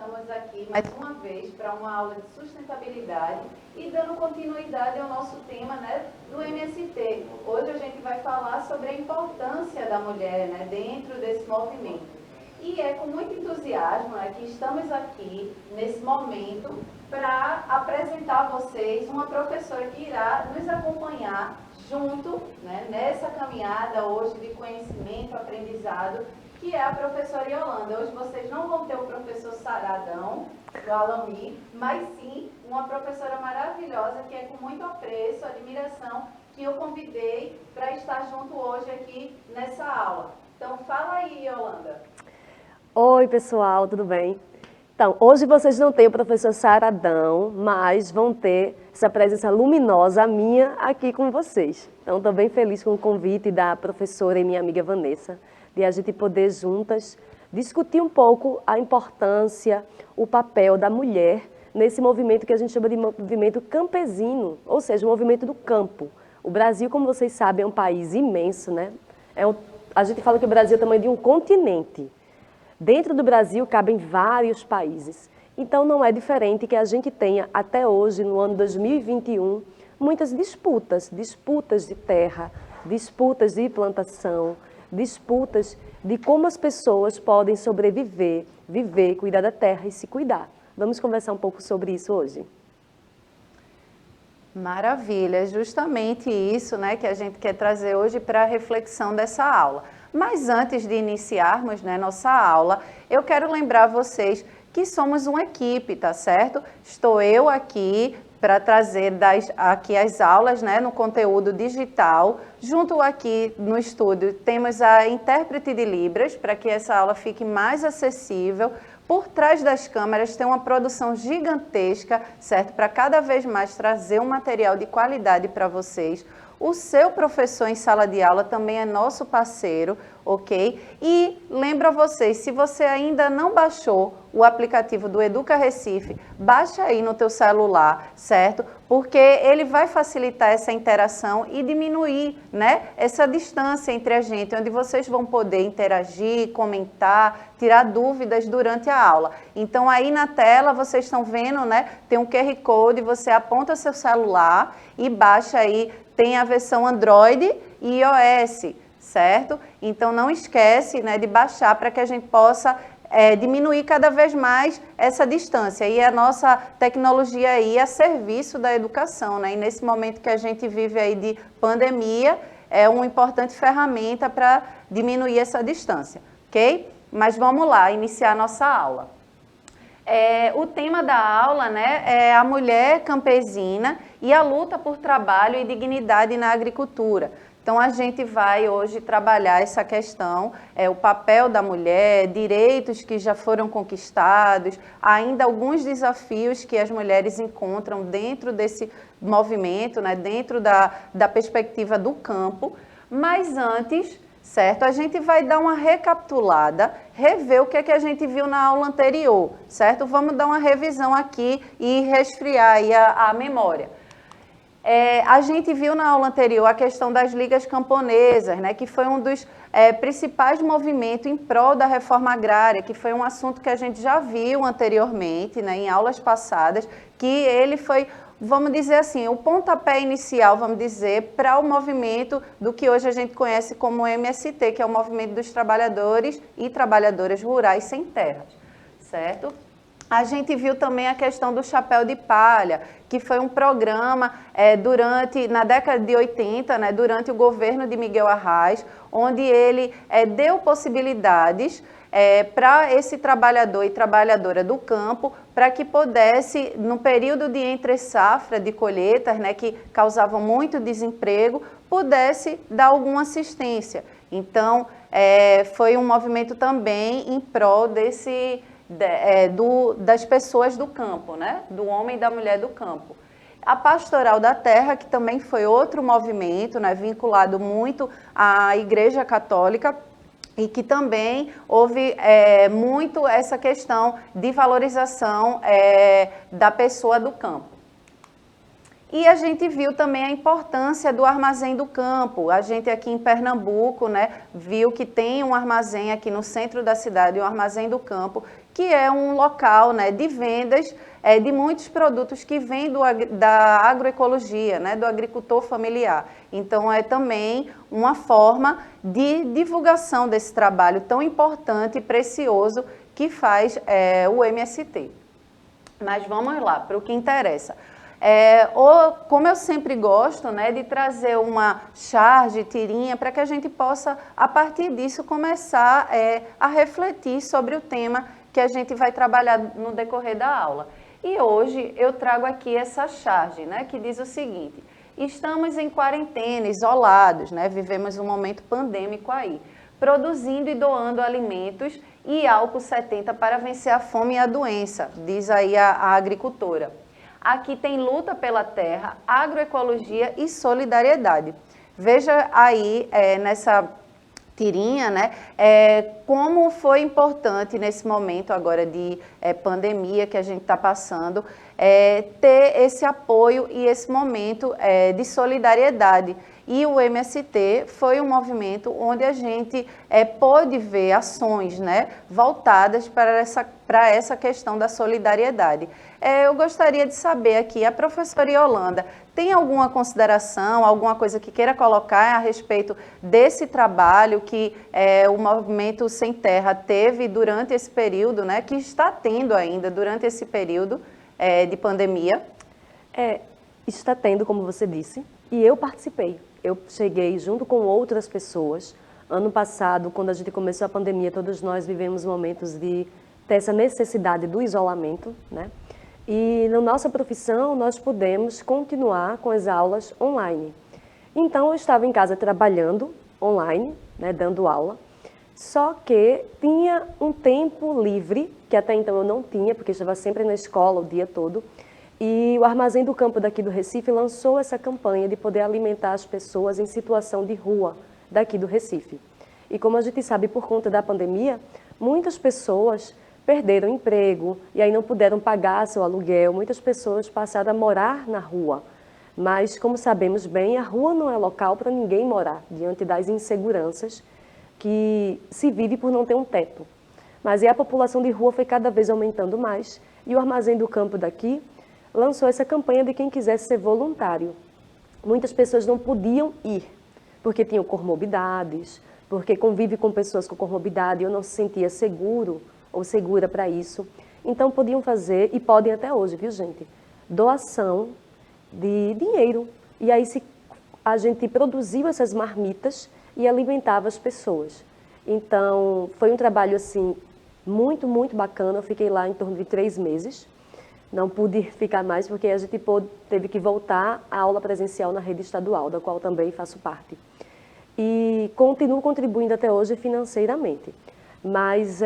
estamos aqui mais uma vez para uma aula de sustentabilidade e dando continuidade ao nosso tema, né, do MST. Hoje a gente vai falar sobre a importância da mulher, né, dentro desse movimento. E é com muito entusiasmo, né, que estamos aqui nesse momento para apresentar a vocês uma professora que irá nos acompanhar junto, né, nessa caminhada hoje de conhecimento, aprendizado, que é a professora Yolanda. Hoje vocês não vão ter o professor Saradão, do Alami, mas sim uma professora maravilhosa que é com muito apreço, admiração, que eu convidei para estar junto hoje aqui nessa aula. Então fala aí, Yolanda. Oi, pessoal, tudo bem? Então, hoje vocês não têm o professor Saradão, mas vão ter essa presença luminosa minha aqui com vocês. Então, estou bem feliz com o convite da professora e minha amiga Vanessa, de a gente poder juntas discutir um pouco a importância, o papel da mulher nesse movimento que a gente chama de movimento campesino, ou seja, o movimento do campo. O Brasil, como vocês sabem, é um país imenso, né? A gente fala que o Brasil é o tamanho de um continente. Dentro do Brasil cabem vários países, então não é diferente que a gente tenha até hoje, no ano 2021, muitas disputas de terra, disputas de plantação, disputas de como as pessoas podem sobreviver, viver, cuidar da terra e se cuidar. Vamos conversar um pouco sobre isso hoje. Maravilha, é justamente isso, né, que a gente quer trazer hoje para a reflexão dessa aula. Mas antes de iniciarmos, né, nossa aula, eu quero lembrar vocês que somos uma equipe, tá certo? Estou eu aqui para trazer aqui as aulas, né, no conteúdo digital. Junto aqui no estúdio temos a intérprete de Libras, para que essa aula fique mais acessível. Por trás das câmeras tem uma produção gigantesca, certo? Para cada vez mais trazer um material de qualidade para vocês. O seu professor em sala de aula também é nosso parceiro, ok? E lembro a vocês, se você ainda não baixou o aplicativo do Educa Recife, baixa aí no teu celular, certo? Porque ele vai facilitar essa interação e diminuir, né, essa distância entre a gente, onde vocês vão poder interagir, comentar, tirar dúvidas durante a aula. Então aí na tela vocês estão vendo, né, tem um QR Code, você aponta seu celular e baixa aí. Tem a versão Android e iOS, certo? Então não esquece, né, de baixar para que a gente possa diminuir cada vez mais essa distância. E a nossa tecnologia aí a serviço da educação, né? E nesse momento que a gente vive aí de pandemia, é uma importante ferramenta para diminuir essa distância, ok? Mas vamos lá, iniciar a nossa aula. O tema da aula, né, é a mulher campesina e a luta por trabalho e dignidade na agricultura. Então, a gente vai hoje trabalhar essa questão, o papel da mulher, direitos que já foram conquistados, ainda alguns desafios que as mulheres encontram dentro desse movimento, né, dentro da perspectiva do campo. Mas antes, certo? A gente vai dar uma recapitulada, rever o que é que a gente viu na aula anterior, certo? Vamos dar uma revisão aqui e resfriar aí a memória. A gente viu na aula anterior a questão das ligas camponesas, né, que foi um dos principais movimentos em prol da reforma agrária, que foi um assunto que a gente já viu anteriormente, né, em aulas passadas, que ele foi, vamos dizer assim, o pontapé inicial, vamos dizer, para o movimento do que hoje a gente conhece como MST, que é o Movimento dos Trabalhadores e Trabalhadoras Rurais Sem Terras, certo? A gente viu também a questão do chapéu de palha, que foi um programa na década de 80, né, durante o governo de Miguel Arraes, onde ele deu possibilidades para esse trabalhador e trabalhadora do campo, para que pudesse, no período de entre-safra de colheitas, né, que causavam muito desemprego, pudesse dar alguma assistência. Então, foi um movimento também em prol das pessoas do campo, né? Do homem e da mulher do campo. A Pastoral da Terra, que também foi outro movimento, né, vinculado muito à Igreja Católica, e que também houve muito essa questão de valorização da pessoa do campo. E a gente viu também a importância do armazém do campo. A gente aqui em Pernambuco, né, viu que tem um armazém aqui no centro da cidade, um armazém do campo, que é um local, né, de vendas de muitos produtos que vêm da agroecologia, né, do agricultor familiar. Então, é também uma forma de divulgação desse trabalho tão importante e precioso que faz o MST. Mas vamos lá, para o que interessa. Como eu sempre gosto, né, de trazer uma charge, tirinha, para que a gente possa, a partir disso, começar a refletir sobre o tema que a gente vai trabalhar no decorrer da aula. E hoje eu trago aqui essa charge, né, que diz o seguinte: estamos em quarentena, isolados, né, vivemos um momento pandêmico aí, produzindo e doando alimentos e álcool 70 para vencer a fome e a doença, diz aí a agricultora. Aqui tem luta pela terra, agroecologia e solidariedade. Veja aí nessa tirinha, né, como foi importante nesse momento agora de pandemia que a gente está passando, ter esse apoio e esse momento de solidariedade. E o MST foi um movimento onde a gente pôde ver ações, né, voltadas para essa questão da solidariedade. Eu gostaria de saber aqui, a professora Yolanda, tem alguma consideração, alguma coisa que queira colocar a respeito desse trabalho que o Movimento Sem Terra teve durante esse período, né, que está tendo ainda durante esse período de pandemia? Está tendo, como você disse, e eu participei. Eu cheguei junto com outras pessoas. Ano passado, quando a gente começou a pandemia, todos nós vivemos momentos de ter essa necessidade do isolamento, né? E na nossa profissão, nós pudemos continuar com as aulas online. Então, eu estava em casa trabalhando online, né, dando aula, só que tinha um tempo livre, que até então eu não tinha, porque eu estava sempre na escola o dia todo, e o Armazém do Campo daqui do Recife lançou essa campanha de poder alimentar as pessoas em situação de rua daqui do Recife. E como a gente sabe, por conta da pandemia, muitas pessoas perderam emprego e aí não puderam pagar seu aluguel, muitas pessoas passaram a morar na rua. Mas, como sabemos bem, a rua não é local para ninguém morar, diante das inseguranças que se vive por não ter um teto. Mas a população de rua foi cada vez aumentando mais e o Armazém do Campo daqui lançou essa campanha de quem quisesse ser voluntário. Muitas pessoas não podiam ir, porque tinham comorbidades, porque convive com pessoas com comorbidade, eu não se sentia seguro ou segura para isso. Então podiam fazer, e podem até hoje, viu gente, doação de dinheiro. E aí a gente produziu essas marmitas e alimentava as pessoas. Então foi um trabalho assim muito, muito bacana. Eu fiquei lá em torno de 3 meses. Não pude ficar mais porque a gente teve que voltar à aula presencial na rede estadual, da qual também faço parte. E continuo contribuindo até hoje financeiramente. Mas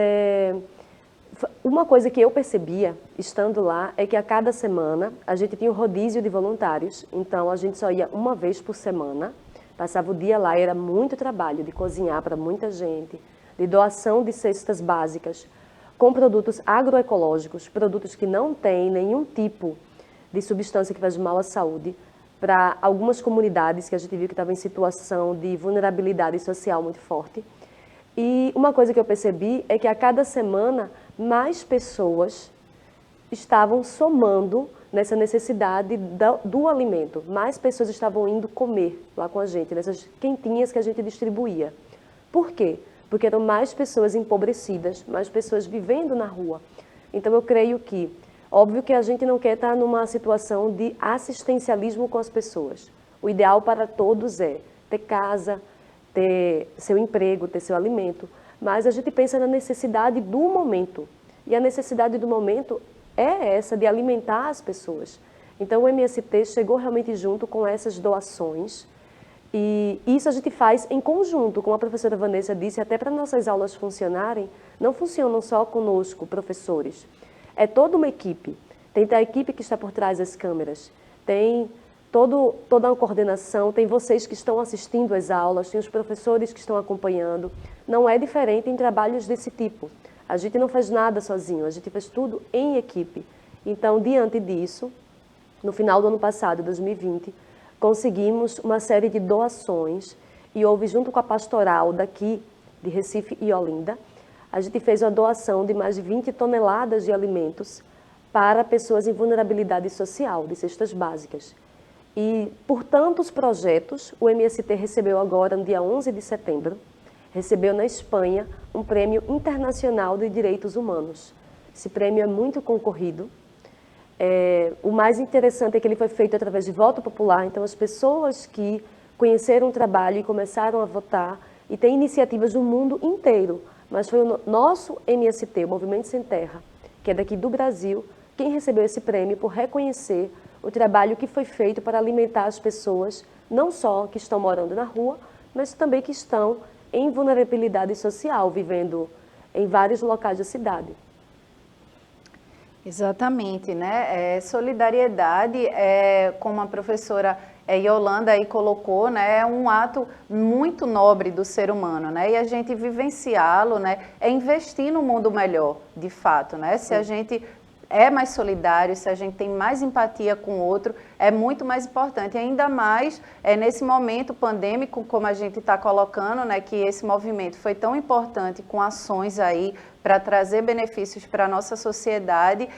uma coisa que eu percebia, estando lá, é que a cada semana a gente tinha um rodízio de voluntários. Então a gente só ia uma vez por semana, passava o dia lá, era muito trabalho de cozinhar para muita gente, de doação de cestas básicas, com produtos agroecológicos, produtos que não têm nenhum tipo de substância que faz mal à saúde, para algumas comunidades que a gente viu que estavam em situação de vulnerabilidade social muito forte. E uma coisa que eu percebi é que a cada semana mais pessoas estavam somando nessa necessidade do alimento. Mais pessoas estavam indo comer lá com a gente, nessas quentinhas que a gente distribuía. Por quê? Porque eram mais pessoas empobrecidas, mais pessoas vivendo na rua. Então eu creio que, óbvio que a gente não quer estar numa situação de assistencialismo com as pessoas. O ideal para todos é ter casa, ter seu emprego, ter seu alimento, mas a gente pensa na necessidade do momento. E a necessidade do momento é essa de alimentar as pessoas. Então o MST chegou realmente junto com essas doações. E isso a gente faz em conjunto, como a professora Vanessa disse, até para nossas aulas funcionarem, não funcionam só conosco, professores. É toda uma equipe. Tem a equipe que está por trás das câmeras, tem toda a coordenação, tem vocês que estão assistindo às aulas, tem os professores que estão acompanhando. Não é diferente em trabalhos desse tipo. A gente não faz nada sozinho, a gente faz tudo em equipe. Então, diante disso, no final do ano passado, 2020, conseguimos uma série de doações e houve, junto com a pastoral daqui de Recife e Olinda, a gente fez uma doação de mais de 20 toneladas de alimentos para pessoas em vulnerabilidade social, de cestas básicas. E por tantos projetos, o MST recebeu agora, no dia 11 de setembro, recebeu na Espanha um prêmio internacional de direitos humanos. Esse prêmio é muito concorrido. O mais interessante é que ele foi feito através de voto popular, então as pessoas que conheceram o trabalho e começaram a votar, e tem iniciativas do mundo inteiro, mas foi o nosso MST, o Movimento Sem Terra, que é daqui do Brasil, quem recebeu esse prêmio por reconhecer o trabalho que foi feito para alimentar as pessoas, não só que estão morando na rua, mas também que estão em vulnerabilidade social, vivendo em vários locais da cidade. Exatamente, né? Solidariedade, como a professora Yolanda aí colocou, né? É um ato muito nobre do ser humano, né? E a gente vivenciá-lo, né? É investir no mundo melhor, de fato, né? Se a gente é mais solidário, se a gente tem mais empatia com o outro, é muito mais importante. E ainda mais nesse momento pandêmico, como a gente está colocando, né, que esse movimento foi tão importante com ações aí para trazer benefícios para a nossa sociedade,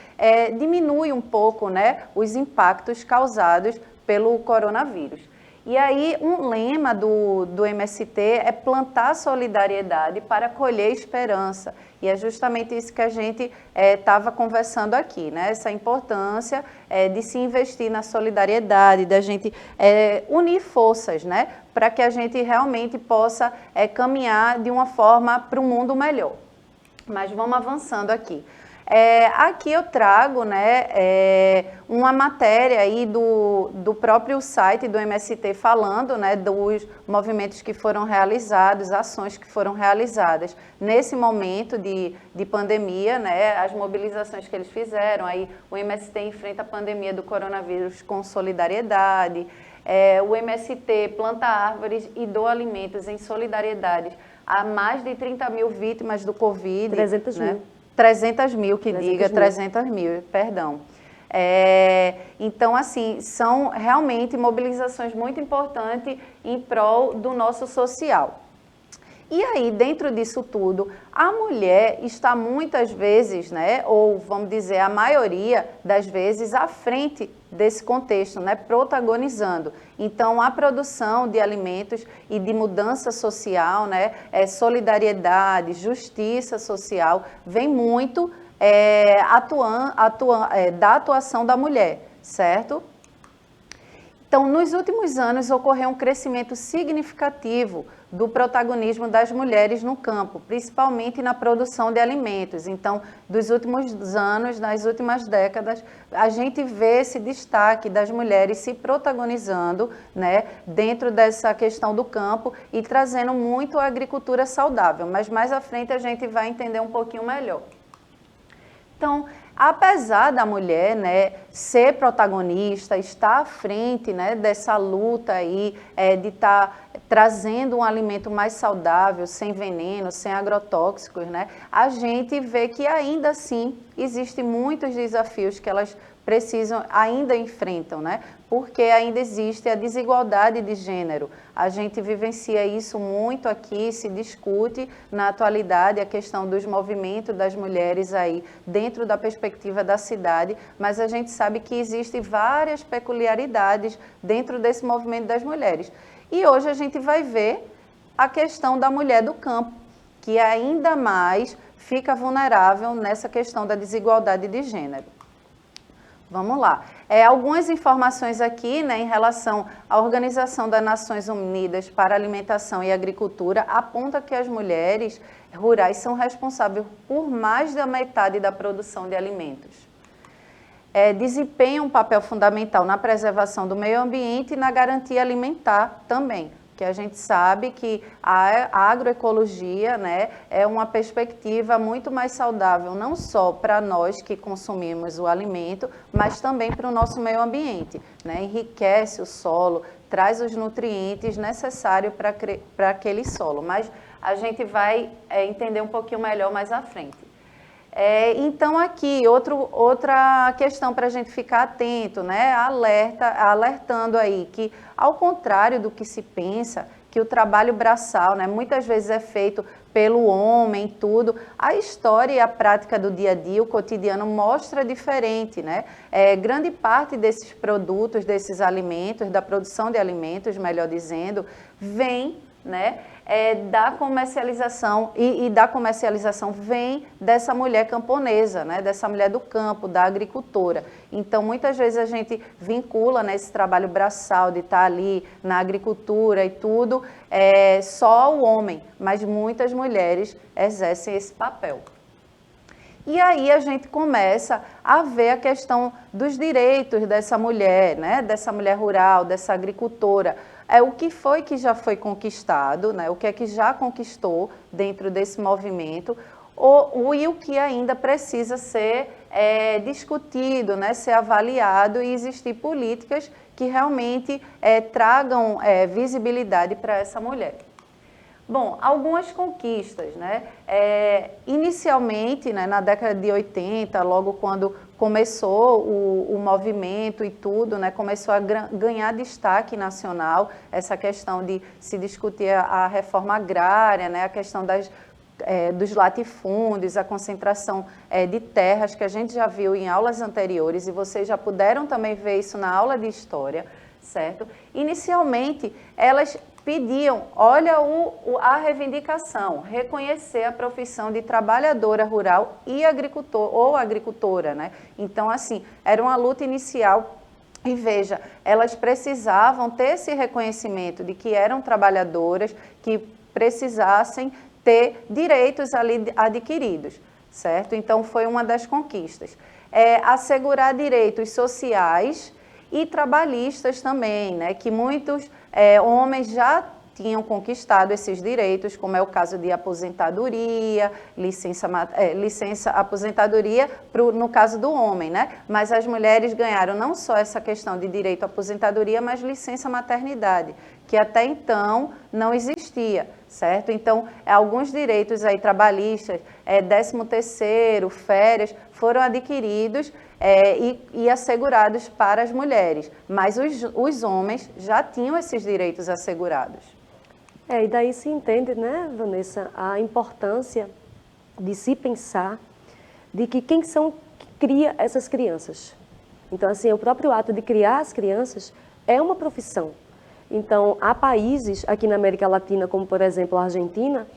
diminui um pouco, né, os impactos causados pelo coronavírus. E aí, um lema do MST é plantar solidariedade para colher esperança. E é justamente isso que a gente estava conversando aqui, né? Essa importância de se investir na solidariedade, da gente unir forças, né? Para que a gente realmente possa caminhar de uma forma para um mundo melhor. Mas vamos avançando aqui. Aqui eu trago, né, uma matéria aí do próprio site do MST falando, né, dos movimentos que foram realizados, ações que foram realizadas nesse momento de pandemia, né, as mobilizações que eles fizeram. Aí o MST enfrenta a pandemia do coronavírus com solidariedade, o MST planta árvores e doa alimentos em solidariedade a mais de 30 mil vítimas do Covid. 300 né? mil. 300 mil, que 300 diga, mil. 300 mil, perdão. Então, assim, são realmente mobilizações muito importantes em prol do nosso social. E aí, dentro disso tudo, a mulher está muitas vezes, né, ou vamos dizer, a maioria das vezes, à frente desse contexto, né, protagonizando. Então, a produção de alimentos e de mudança social, né, solidariedade, justiça social, vem muito da atuação da mulher, certo? Então, nos últimos anos, ocorreu um crescimento significativo do protagonismo das mulheres no campo, principalmente na produção de alimentos. Então, dos últimos anos, nas últimas décadas, a gente vê esse destaque das mulheres se protagonizando, né, dentro dessa questão do campo e trazendo muito a agricultura saudável. Mas mais à frente a gente vai entender um pouquinho melhor. Então, apesar da mulher, né, ser protagonista, estar à frente, né, dessa luta aí, de estar trazendo um alimento mais saudável, sem veneno, sem agrotóxicos, né, a gente vê que ainda assim existem muitos desafios que elas ainda enfrentam, né? Porque ainda existe a desigualdade de gênero. A gente vivencia isso muito aqui, se discute na atualidade a questão dos movimentos das mulheres aí dentro da perspectiva da cidade, mas a gente sabe que existem várias peculiaridades dentro desse movimento das mulheres. E hoje a gente vai ver a questão da mulher do campo, que ainda mais fica vulnerável nessa questão da desigualdade de gênero. Vamos lá. Algumas informações aqui, né, em relação à Organização das Nações Unidas para a Alimentação e Agricultura, aponta que as mulheres rurais são responsáveis por mais da metade da produção de alimentos. Desempenham um papel fundamental na preservação do meio ambiente e na garantia alimentar também. Que a gente sabe que a agroecologia, né, é uma perspectiva muito mais saudável, não só para nós que consumimos o alimento, mas também para o nosso meio ambiente, né? Enriquece o solo, traz os nutrientes necessários para aquele solo, mas a gente vai entender um pouquinho melhor mais à frente. Então aqui, outra questão para a gente ficar atento, né? Alertando aí que, ao contrário do que se pensa, que o trabalho braçal, né, muitas vezes é feito pelo homem, tudo. A história e a prática do dia a dia, o cotidiano mostra diferente, né? Grande parte desses produtos, desses alimentos, da produção de alimentos, melhor dizendo, vem, né, da comercialização e da comercialização vem dessa mulher camponesa, né, dessa mulher do campo, da agricultora. Então, muitas vezes a gente vincula, né, esse trabalho braçal de estar ali na agricultura e tudo, só o homem, mas muitas mulheres exercem esse papel. E aí a gente começa a ver a questão dos direitos dessa mulher, né, dessa mulher rural, dessa agricultora. O que foi que já foi conquistado, né, o que é que já conquistou dentro desse movimento, e o que ainda precisa ser discutido, né, ser avaliado e existir políticas que realmente tragam visibilidade para essa mulher. Bom, algumas conquistas, né? Inicialmente, né, na década de 80, logo quando começou o movimento e tudo, né, começou a ganhar destaque nacional, essa questão de se discutir a reforma agrária, né, a questão dos latifúndios, a concentração de terras, que a gente já viu em aulas anteriores, e vocês já puderam também ver isso na aula de história, certo? Inicialmente, elas pediam, olha a reivindicação, reconhecer a profissão de trabalhadora rural e agricultor, ou agricultora, né? Então, assim, era uma luta inicial e veja, elas precisavam ter esse reconhecimento de que eram trabalhadoras, que precisassem ter direitos ali adquiridos, certo? Então, foi uma das conquistas. Assegurar direitos sociais e trabalhistas também, né? Que muitos homens já tinham conquistado esses direitos, como é o caso de aposentadoria, licença aposentadoria no caso do homem, né? Mas as mulheres ganharam não só essa questão de direito à aposentadoria, mas licença maternidade, que até então não existia, certo? Então, alguns direitos aí trabalhistas, 13º, férias, foram adquiridos e assegurados para as mulheres, mas os homens já tinham esses direitos assegurados. E daí se entende, né, Vanessa, a importância de se pensar de que quem são que cria essas crianças. Então, assim, o próprio ato de criar as crianças é uma profissão. Então, há países aqui na América Latina, como por exemplo a Argentina,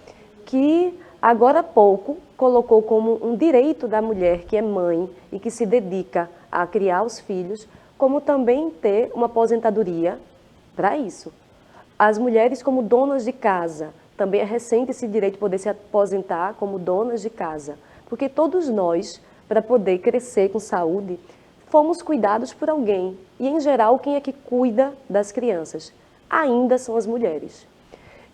que agora há pouco colocou como um direito da mulher que é mãe e que se dedica a criar os filhos, como também ter uma aposentadoria para isso. As mulheres como donas de casa, também é recente esse direito de poder se aposentar como donas de casa, porque todos nós, para poder crescer com saúde, fomos cuidados por alguém, e em geral quem é que cuida das crianças? Ainda são as mulheres.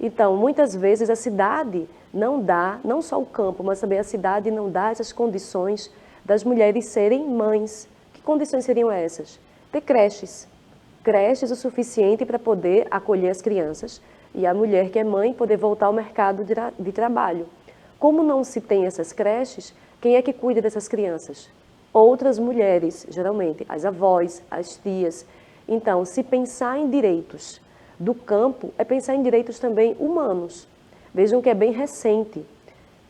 Então, muitas vezes a cidade não dá, não só o campo, mas também a cidade não dá essas condições das mulheres serem mães. Que condições seriam essas? Ter creches o suficiente para poder acolher as crianças e a mulher que é mãe poder voltar ao mercado de trabalho. Como não se tem essas creches, quem é que cuida dessas crianças? Outras mulheres, geralmente, as avós, as tias. Então, se pensar em direitos do campo, é pensar em direitos também humanos. Vejam que é bem recente.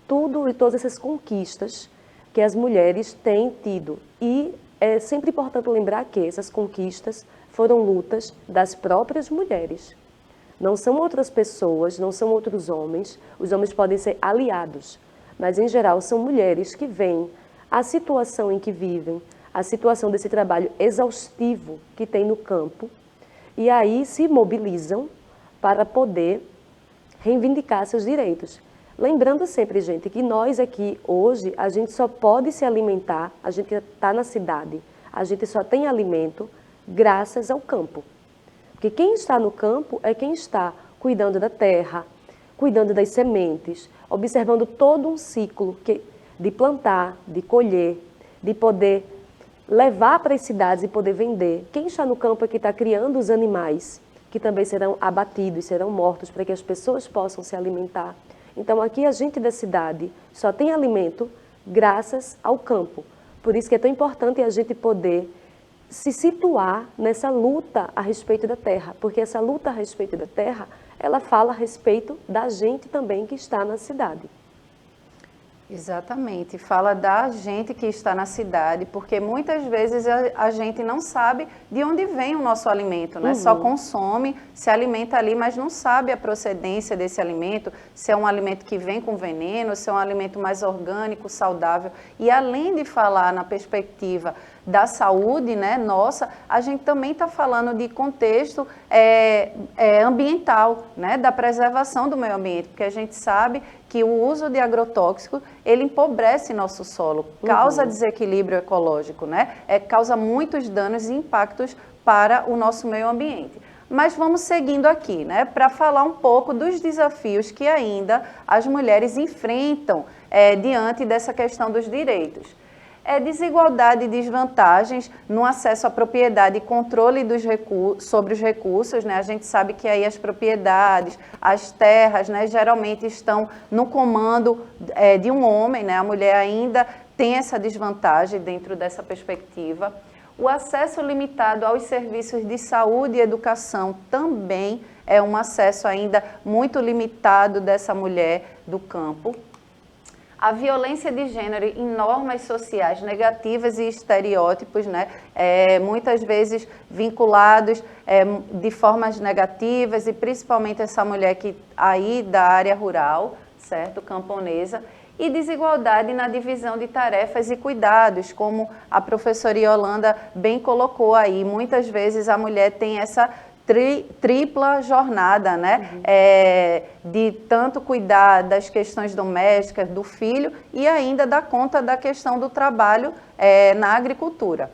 Tudo e todas essas conquistas que as mulheres têm tido. E é sempre importante lembrar que essas conquistas foram lutas das próprias mulheres. Não são outras pessoas, não são outros homens. Os homens podem ser aliados, mas em geral são mulheres que veem a situação em que vivem, a situação desse trabalho exaustivo que tem no campo, e aí se mobilizam para poder reivindicar seus direitos. Lembrando sempre, gente, que nós aqui hoje, a gente só pode se alimentar, a gente está na cidade, a gente só tem alimento graças ao campo. Porque quem está no campo é quem está cuidando da terra, cuidando das sementes, observando todo um ciclo de plantar, de colher, de poder levar para as cidades e poder vender. Quem está no campo é que está criando os animais, que também serão abatidos, serão mortos para que as pessoas possam se alimentar. Então aqui a gente da cidade só tem alimento graças ao campo. Por isso que é tão importante a gente poder se situar nessa luta a respeito da terra, porque essa luta a respeito da terra ela fala a respeito da gente também que está na cidade. Exatamente, fala da gente que está na cidade, porque muitas vezes a gente não sabe de onde vem o nosso alimento, né? Só consome, se alimenta ali, mas não sabe a procedência desse alimento, se é um alimento que vem com veneno, se é um alimento mais orgânico, saudável. E além de falar na perspectiva da saúde, né, nossa, a gente também está falando de contexto ambiental, né, da preservação do meio ambiente, porque a gente sabe que o uso de agrotóxicos, ele empobrece nosso solo, causa desequilíbrio ecológico, né, causa muitos danos e impactos para o nosso meio ambiente. Mas vamos seguindo aqui, né, para falar um pouco dos desafios que ainda as mulheres enfrentam diante dessa questão dos direitos. Desigualdade e desvantagens no acesso à propriedade e controle sobre os recursos, né? A gente sabe que aí as propriedades, as terras, né, geralmente estão no comando de um homem, né? A mulher ainda tem essa desvantagem dentro dessa perspectiva. O acesso limitado aos serviços de saúde e educação também é um acesso ainda muito limitado dessa mulher do campo. A violência de gênero em normas sociais negativas e estereótipos, né, muitas vezes vinculados de formas negativas, e principalmente essa mulher que aí da área rural, certo, camponesa, e desigualdade na divisão de tarefas e cuidados, como a professora Yolanda bem colocou aí. Muitas vezes a mulher tem essa tripla jornada, né? De tanto cuidar das questões domésticas, do filho, e ainda dar conta da questão do trabalho na agricultura.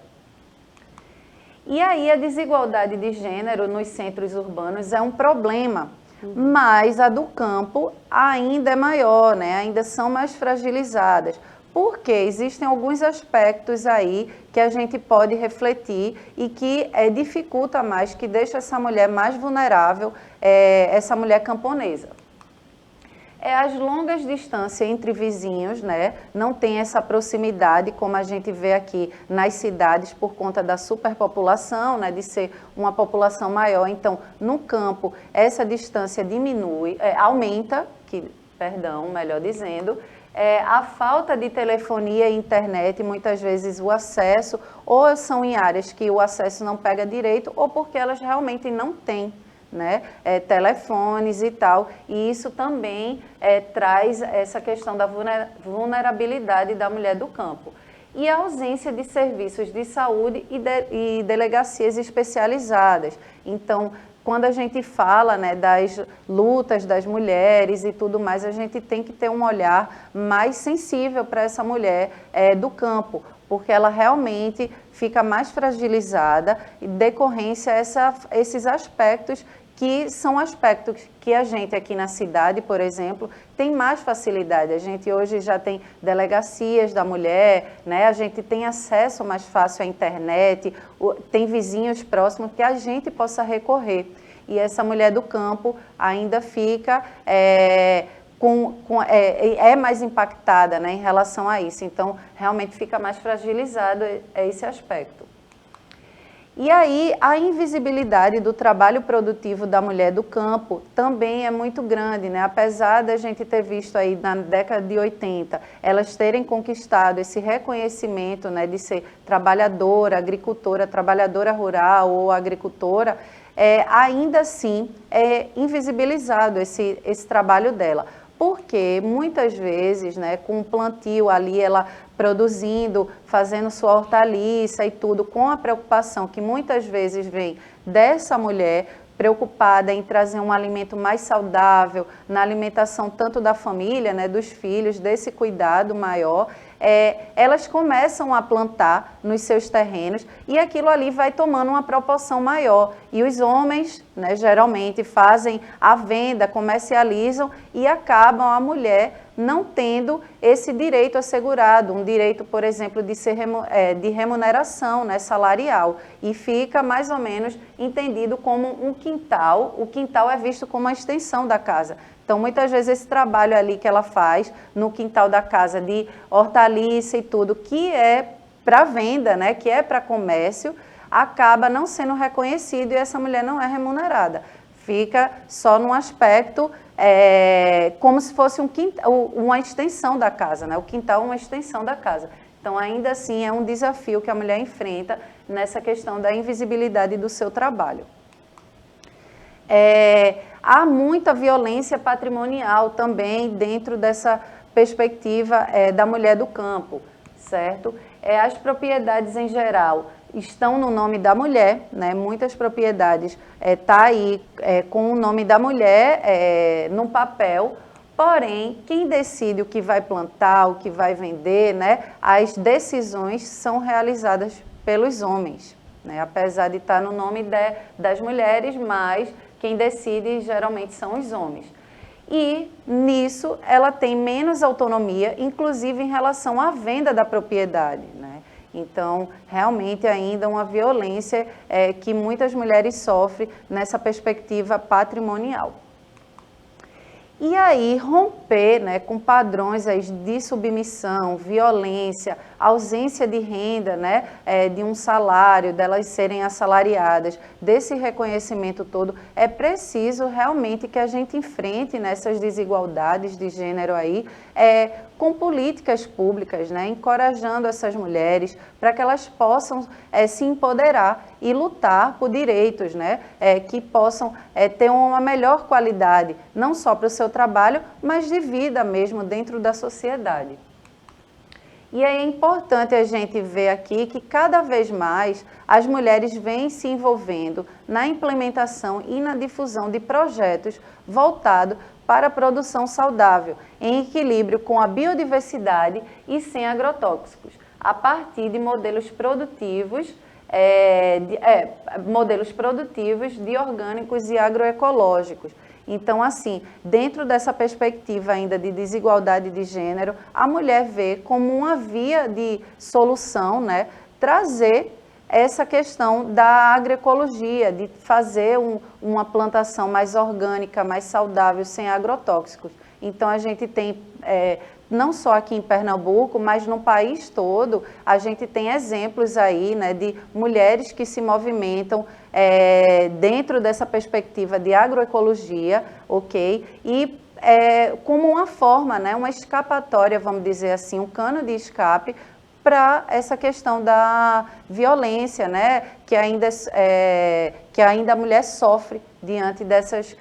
E aí a desigualdade de gênero nos centros urbanos é um problema, mas a do campo ainda é maior, né? Ainda são mais fragilizadas. Porque existem alguns aspectos aí que a gente pode refletir e que dificulta mais, que deixa essa mulher mais vulnerável, essa mulher camponesa. As longas distâncias entre vizinhos, né? Não tem essa proximidade como a gente vê aqui nas cidades por conta da superpopulação, né? De ser uma população maior. Então, no campo, essa distância diminui, aumenta, melhor dizendo, a falta de telefonia e internet, muitas vezes o acesso, ou são em áreas que o acesso não pega direito, ou porque elas realmente não têm, né, telefones e tal, e isso também traz essa questão da vulnerabilidade da mulher do campo. E a ausência de serviços de saúde e delegacias especializadas. Então, quando a gente fala, né, das lutas das mulheres e tudo mais, a gente tem que ter um olhar mais sensível para essa mulher do campo, porque ela realmente fica mais fragilizada em decorrência a esses aspectos que são aspectos que a gente aqui na cidade, por exemplo, tem mais facilidade. A gente hoje já tem delegacias da mulher, né? A gente tem acesso mais fácil à internet, tem vizinhos próximos que a gente possa recorrer. E essa mulher do campo ainda fica mais impactada, né, em relação a isso. Então, realmente fica mais fragilizado esse aspecto. E aí, a invisibilidade do trabalho produtivo da mulher do campo também é muito grande, né? Apesar da gente ter visto aí na década de 80, elas terem conquistado esse reconhecimento, né, de ser trabalhadora, agricultora, trabalhadora rural ou agricultora, ainda assim é invisibilizado esse trabalho dela. Porque muitas vezes, né, com o plantio ali, ela produzindo, fazendo sua hortaliça e tudo, com a preocupação que muitas vezes vem dessa mulher preocupada em trazer um alimento mais saudável, na alimentação tanto da família, né, dos filhos, desse cuidado maior, elas começam a plantar nos seus terrenos e aquilo ali vai tomando uma proporção maior. E os homens, né, geralmente fazem a venda, comercializam e acabam a mulher não tendo esse direito assegurado, um direito, por exemplo, de remuneração, né, salarial, e fica mais ou menos entendido como um quintal. O quintal é visto como uma extensão da casa. Então, muitas vezes, esse trabalho ali que ela faz no quintal da casa de hortaliça e tudo, que é para venda, né, que é para comércio, acaba não sendo reconhecido e essa mulher não é remunerada. fica só num aspecto como se fosse uma extensão da casa, né? O quintal é uma extensão da casa. Então, ainda assim, é um desafio que a mulher enfrenta nessa questão da invisibilidade do seu trabalho. Há muita violência patrimonial também dentro dessa perspectiva da mulher do campo, certo? As propriedades em geral estão no nome da mulher, né? Muitas propriedades tá aí com o nome da mulher no papel, porém, quem decide o que vai plantar, o que vai vender, né? As decisões são realizadas pelos homens, né? Apesar de estar no nome das mulheres, mas quem decide geralmente são os homens. E nisso ela tem menos autonomia, inclusive em relação à venda da propriedade, né? Então, realmente ainda uma violência que muitas mulheres sofrem nessa perspectiva patrimonial. E aí romper, né, com padrões aí de submissão, violência, ausência de renda, né, de um salário, delas serem assalariadas, desse reconhecimento todo, é preciso realmente que a gente enfrente nessas desigualdades de gênero aí, com políticas públicas, né, encorajando essas mulheres para que elas possam se empoderar e lutar por direitos, né, que possam ter uma melhor qualidade, não só para o seu trabalho, mas de vida mesmo dentro da sociedade. E é importante a gente ver aqui que cada vez mais as mulheres vêm se envolvendo na implementação e na difusão de projetos voltados para a produção saudável, em equilíbrio com a biodiversidade e sem agrotóxicos, a partir de modelos produtivos de orgânicos e agroecológicos. Então, assim, dentro dessa perspectiva ainda de desigualdade de gênero, a mulher vê como uma via de solução, né, trazer essa questão da agroecologia, de fazer uma plantação mais orgânica, mais saudável, sem agrotóxicos. Então, a gente tem, não só aqui em Pernambuco, mas no país todo, a gente tem exemplos aí, né, de mulheres que se movimentam dentro dessa perspectiva de agroecologia, ok? E como uma forma, né, uma escapatória, vamos dizer assim, um cano de escape para essa questão da violência, né, que ainda a mulher sofre diante dessas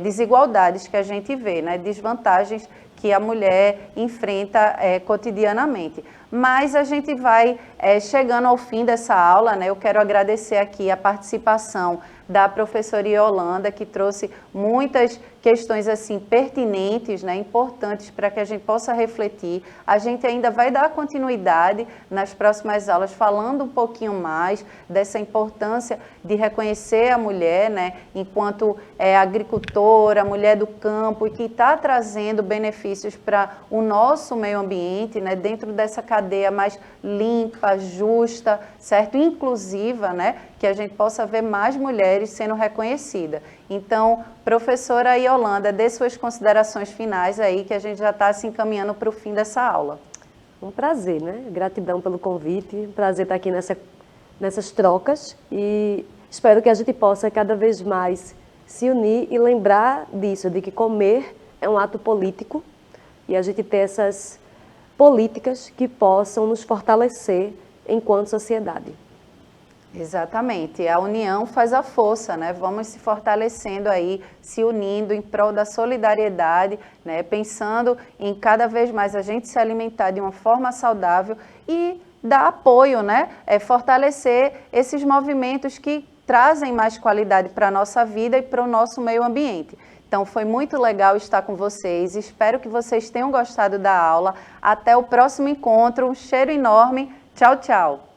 desigualdades que a gente vê, né, desvantagens que a mulher enfrenta cotidianamente. Mas a gente vai chegando ao fim dessa aula, né? Eu quero agradecer aqui a participação da professora Yolanda, que trouxe muitas questões assim pertinentes, né, importantes para que a gente possa refletir. A gente ainda vai dar continuidade nas próximas aulas, falando um pouquinho mais dessa importância de reconhecer a mulher, né, enquanto agricultora, mulher do campo, e que está trazendo benefícios para o nosso meio ambiente, né, dentro dessa cadeia mais limpa, justa, certo? Inclusiva, né, que a gente possa ver mais mulheres sendo reconhecidas. Então, professora Yolanda, dê suas considerações finais aí, que a gente já está se encaminhando para o fim dessa aula. Um prazer, né? Gratidão pelo convite, prazer estar aqui nessas trocas e espero que a gente possa cada vez mais se unir e lembrar disso, de que comer é um ato político e a gente ter essas políticas que possam nos fortalecer enquanto sociedade. Exatamente, a união faz a força, né? Vamos se fortalecendo aí, se unindo em prol da solidariedade, né? Pensando em cada vez mais a gente se alimentar de uma forma saudável e dar apoio, né? Fortalecer esses movimentos que trazem mais qualidade para a nossa vida e para o nosso meio ambiente. Então, foi muito legal estar com vocês, espero que vocês tenham gostado da aula. Até o próximo encontro, um cheiro enorme, tchau, tchau!